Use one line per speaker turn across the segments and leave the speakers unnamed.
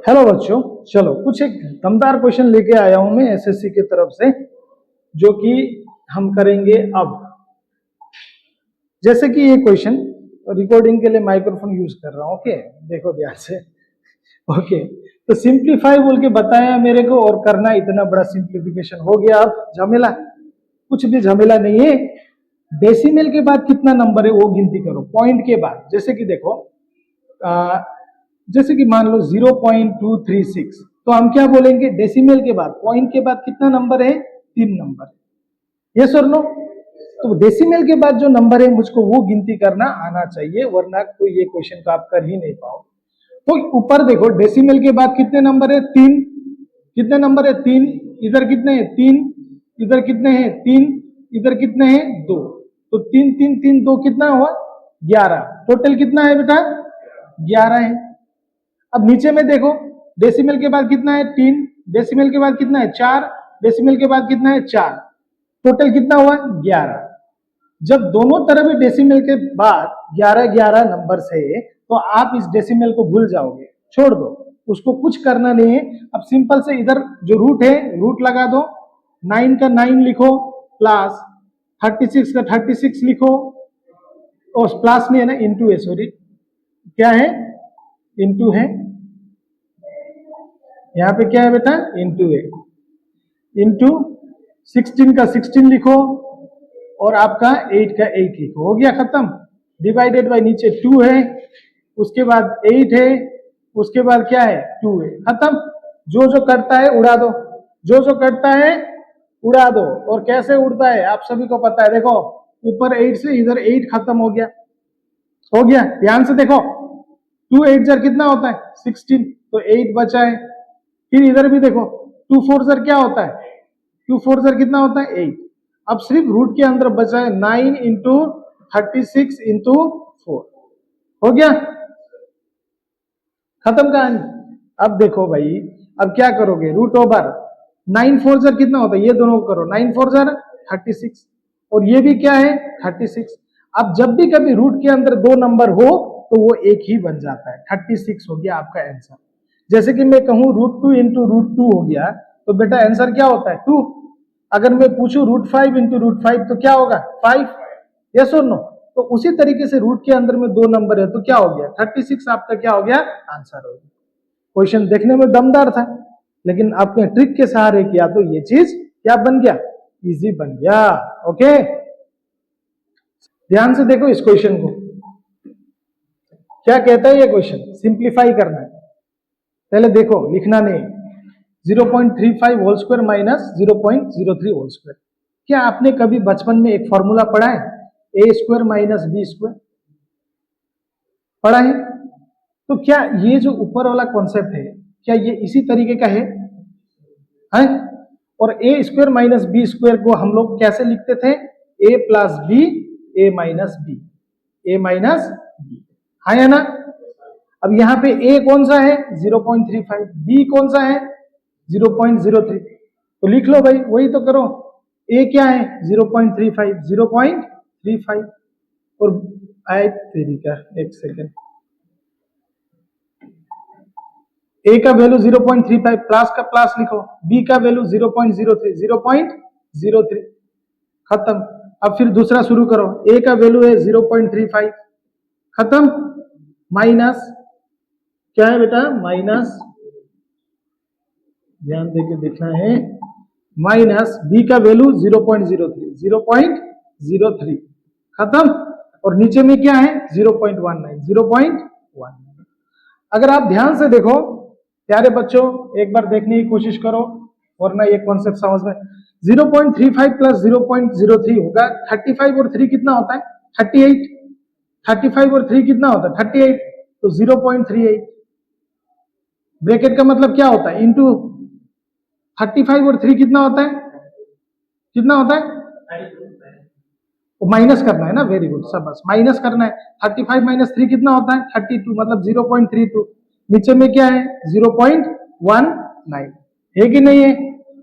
Hello बच्चों, चलो कुछ एक दमदार क्वेश्चन लेके आया हूं मैं एसएससी की तरफ से, जो कि हम करेंगे अब। जैसे कि ये क्वेश्चन रिकॉर्डिंग के लिए माइक्रोफोन यूज कर रहा हूं। ओके, देखो ध्यान से। ओके, तो सिंप्लीफाई बोल के बताया मेरे को, और करना इतना बड़ा सिंप्लीफिकेशन हो गया। अब झमेला, कुछ भी झमेला नहीं है। डेसिमल के बाद कितना नंबर है वो गिनती करो, पॉइंट के बाद। जैसे कि देखो, जैसे कि मान लो 0.236, तो हम क्या बोलेंगे, डेसिमल के बाद पॉइंट के बाद कितना नंबर है, 3 नंबर है। यस और नो? तो डेसिमल के बाद जो नंबर है मुझको वो गिनती करना आना चाहिए, वरना तो ये क्वेश्चन को आप कर ही नहीं पाओ। तो ऊपर देखो, डेसिमल के बाद कितने नंबर है, 3। कितने नंबर है, 3। इधर कितने हैं, 3। इधर कितने हैं, 3। इधर कितने हैं, 2। तो 3 3 3 2 कितना हुआ, 11। टोटल कितना है बेटा, 11 है। अब नीचे में देखो, डेसिमल के बाद कितना है, 3। डेसिमल के बाद कितना है, 4। डेसिमल के बाद कितना है, 4। टोटल कितना हुआ, 11। जब दोनों तरफ डेसिमल के बाद 11 11 नंबर से, तो आप इस डेसिमल को भूल जाओगे, छोड़ दो, उसको कुछ करना नहीं है। अब सिंपल से इधर जो रूट है, रूट लगा दो। 9 का 9 लिखो, प्लस 36 का 36 लिखो। और प्लस नहीं है ना, इंटू है, सॉरी, क्या है, इंटू है। यहां पे क्या है बेटा, इंटू है। इंटू 16 का 16 लिखो, और आपका 8 का 8 लिखो। हो गया, खत्म। डिवाइडेड बाय नीचे 2 है, उसके बाद 8 है, उसके बाद क्या है, 2 है। खत्म। जो जो कटता है उड़ा दो, जो जो कटता है उड़ा दो। और कैसे उड़ता है आप सभी को पता है। देखो, ऊपर 8 से इधर 8 खत्म हो गया। हो गया, ध्यान से देखो। 2 8 जार कितना होता है, 16, तो 8 बचा है। फिर इधर भी देखो, 2 4 जार क्या होता है, 2 4 जार कितना होता है, 8। अब सिर्फ रूट के अंदर बचा है 9 इंटू 36 इंटू 4। हो गया, खत्म कहानी। अब देखो भाई, अब क्या करोगे, रूट ओवर 9 4 जार कितना होता है, ये दोनों को करो। 9 4 जार 36, और ये भी क्या है, 36। अब जब भी कभी रूट के अंदर 2 नंबर हो तो वो एक ही बन जाता है, 36 हो गया आपका आंसर। जैसे कि मैं कहूं √2 इंटू √2 हो गया, तो बेटा आंसर क्या होता है, 2। अगर मैं पूछूं √5 इंटू √5 तो क्या होगा, 5। यस और नो? तो उसी तरीके से रूट के अंदर में 2 नंबर है, तो क्या हो गया, 36 आपका क्या हो गया, आंसर हो गया। क्वेश्चन देखने में दमदार था, लेकिन आपने ट्रिक के सहारे किया तो ये चीज क्या बन गया, इजी बन गया। ओके, ध्यान से देखो इस क्वेश्चन को, क्या कहता है ये क्वेश्चन, सिंप्लीफाई करना है। पहले देखो, लिखना नहीं, 0.35 whole square minus 0.03 whole square. क्या आपने कभी बचपन में एक फॉर्मूला पढ़ा है, a square minus b square, पढ़ा है? तो क्या ये जो ऊपर वाला कॉन्सेप्ट है, क्या ये इसी तरीके का है? और ए स्क्वायर माइनस बी स्क्वायर को हम लोग कैसे लिखते थे, ए प्लस बी, ए माइनस बी, ए माइनस बी, है ना? अब यहाँ पे ए कौन सा है, 0.35, बी कौन सा है, 0.03, तो लिख लो भाई, वही तो करो। ए क्या है, 0.35, 0.35, और आई तेरी का, एक सेकेंड, ए का वैल्यू 0.35, प्लस का प्लस लिखो, बी का वैल्यू 0.03, 0.03, खत्म। अब फिर दूसरा शुरू करो, ए का वैल्यू है 0.35, खत्म। माइनस क्या है बेटा, माइनस, ध्यान देके देखना है, माइनस बी का वैल्यू 0.03, 0.03, खत्म। और नीचे में क्या है, 0.19, 0.19। अगर आप ध्यान से देखो प्यारे बच्चों, एक बार देखने की कोशिश करो, वरना ये कॉन्सेप्ट समझ में। 0.35 प्लस 0.03 होगा 35, और 3 कितना होता है, 38। 35 और 3 कितना होता है, 38, तो 0.38। ब्रैकेट का मतलब क्या होता है, इंटू 35 और 3 कितना होता है, कितना होता है, तो माइनस करना है ना, वेरी गुड, सब बस माइनस करना है। 35 माइनस 3 कितना होता है, 32, मतलब 0.32। नीचे में क्या है, 0.19 है कि नहीं है?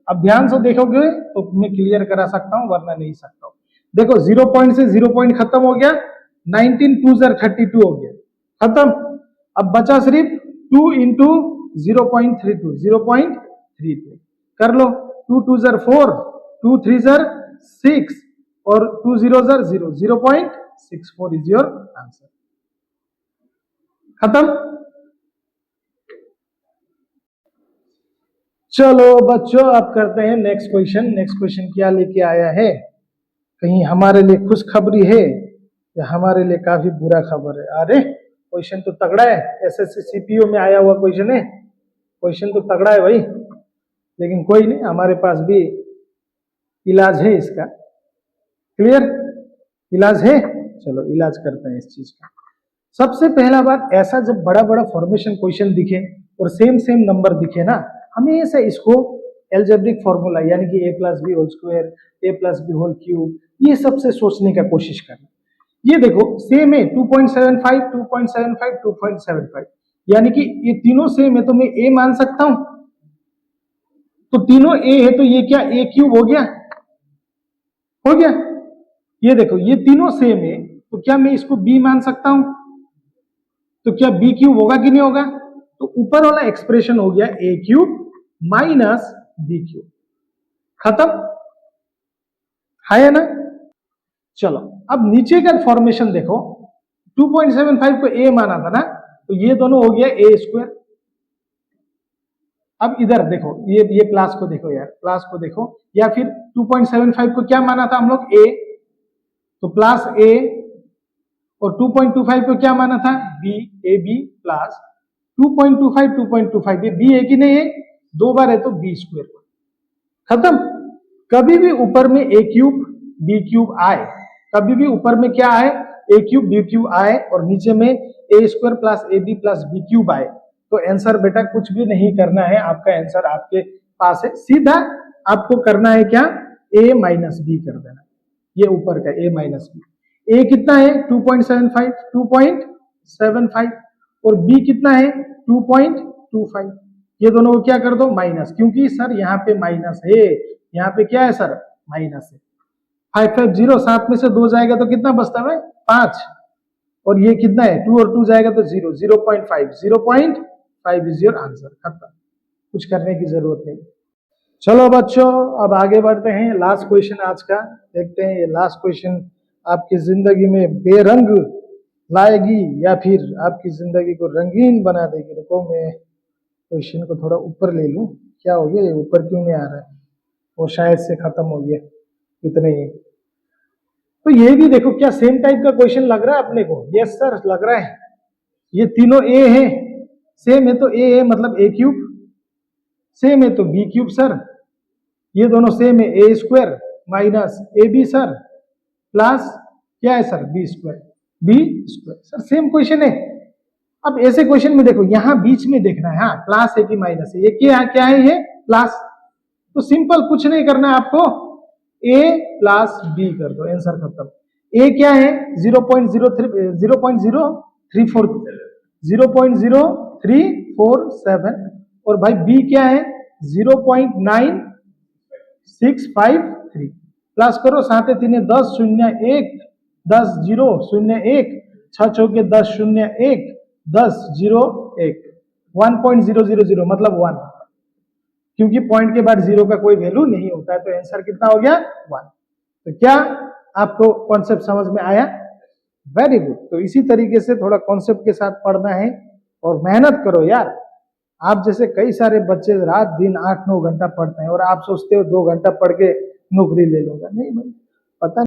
अब ध्यान से देखोगे तो मैं क्लियर करा सकता हूं, वरना नहीं सकता हूं। देखो 0 पॉइंट से 0 पॉइंट खत्म हो गया, 19 2 32 हो गया, खत्म। अब बचा सिर्फ 2 इंटू 0.32 0.32 कर लो। 2 2 ज़र 4, 2 3 ज़र 6 और 2 0 ज़र 0, 0.64 इज योर आंसर। खत्म। चलो बच्चों अब करते हैं नेक्स्ट क्वेश्चन। नेक्स्ट क्वेश्चन क्या लेके आया है? कहीं हमारे लिए खुशखबरी है या हमारे लिए काफी बुरा खबर है? अरे क्वेश्चन तो तगड़ा है, एसएससी सीपीओ में आया हुआ क्वेश्चन है। क्वेश्चन तो तगड़ा है भाई, लेकिन कोई नहीं, हमारे पास भी इलाज है इसका। क्लियर? इलाज है, चलो इलाज करते हैं इस चीज का। सबसे पहला बात, ऐसा जब बड़ा बड़ा फॉर्मेशन क्वेश्चन दिखे और सेम सेम नंबर दिखे ना, हमेशा इसको एल्जेब्रिक फॉर्मूला यानी कि a plus B whole square, a plus B whole cube, ये सबसे सोचने का कोशिश करना। ये देखो सेम है 2.75, 2.75, 2.75, यानी कि ये तीनों सेम है तो मैं a मान सकता हूं। तो तीनों a है तो ये क्या a क्यूब हो गया? हो गया। ये देखो ये तीनों सेम है तो क्या मैं इसको b मान सकता हूं? तो क्या b क्यूब होगा कि नहीं होगा? तो ऊपर वाला एक्सप्रेशन हो गया a cube minus b cube. खत्म है ना? चलो अब नीचे का फॉर्मेशन देखो, 2.75 को a माना था ना, तो ये दोनों हो गया a स्क्वायर। अब इधर देखो, ये प्लस को देखो यार, प्लस को देखो, या फिर 2.75 को क्या माना था हम लोग? a, तो प्लस a, और 2.25 को क्या माना था? b, ab प्लस 2.25, 2.25 ये b है कि नहीं है? दो बार है तो b स्क्वायर। खत्म। कभी भी ऊपर में a क्यूब b क्यूब आए, कभी भी ऊपर में क्या आए? a क्यूब b क्यूब आए, और नीचे में a square plus ab plus b cube आए, तो आंसर बेटा कुछ भी नहीं करना है, आपका आंसर आपके पास है। सीधा आपको करना है क्या? a माइनस b कर देना। ये ऊपर का a माइनस b। a कितना है? 2.75, 2.75, और b कितना है? 2.25। ये दोनों को क्या कर दो? माइनस, क्योंकि सर यहाँ पे माइनस है, यहाँ पे क्या है सर? माइनस है। 5 5 0, 7 में से 2 जाएगा तो कितना बचता है? 5, और ये कितना है? 2 और 2 जाएगा तो 0, 0.5, 0.5 इज योर आंसर। खत्म, कुछ करने की जरूरत नहीं। चलो बच्चों अब आगे बढ़ते हैं। लास्ट क्वेश्चन आज का देखते हैं। ये लास्ट क्वेश्चन आपकी जिंदगी में बेरंग लाएगी या फिर आपकी जिंदगी को रंगीन बना देगी। रुको मैं क्वेश्चन को थोड़ा ऊपर ले लूं। क्या हो गया, ये ऊपर क्यों नहीं आ रहा है? वो शायद से खत्म हो गया, इतने ही। तो ये भी देखो, क्या सेम टाइप का क्वेश्चन लग रहा है अपने को? यस सर लग रहा है। ये तीनों ए है, सेम है तो ए है मतलब ए क्यूब, सेम है तो बी क्यूब सर, ये दोनों सेम है a square minus a b sir, plus क्या है sir? B square, b square sir. Same question है। अब ऐसे क्वेश्चन में देखो यहाँ बीच में देखना है, हाँ प्लस है कि माइनस है। ये क्या है? ये प्लस। तो सिंपल, कुछ नहीं करना है आपको, a प्लस बी कर दो, आंसर खत्म। a क्या है? 0.0347, और भाई b क्या है? 0.9653। प्लस करो, 7 3 10 0 1 10 0 0 1 6 चौके 10 0 1 10 0 1 1.000 मतलब 1, क्योंकि पॉइंट के बाद 0 का कोई वैल्यू नहीं होता है, तो आंसर कितना हो गया? 1। तो क्या आपको कॉन्सेप्ट समझ में आया? Very good. तो इसी तरीके से थोड़ा कॉन्सेप्ट के साथ पढ़ना है और मेहनत करो यार। आप जैसे कई सारे बच्चे रात दिन 8-9 घंटा पढ़ते हैं और आप सोचते हो 2 घंटा पढ़ के नौकरी ले लूंगा। नहीं भाई, पता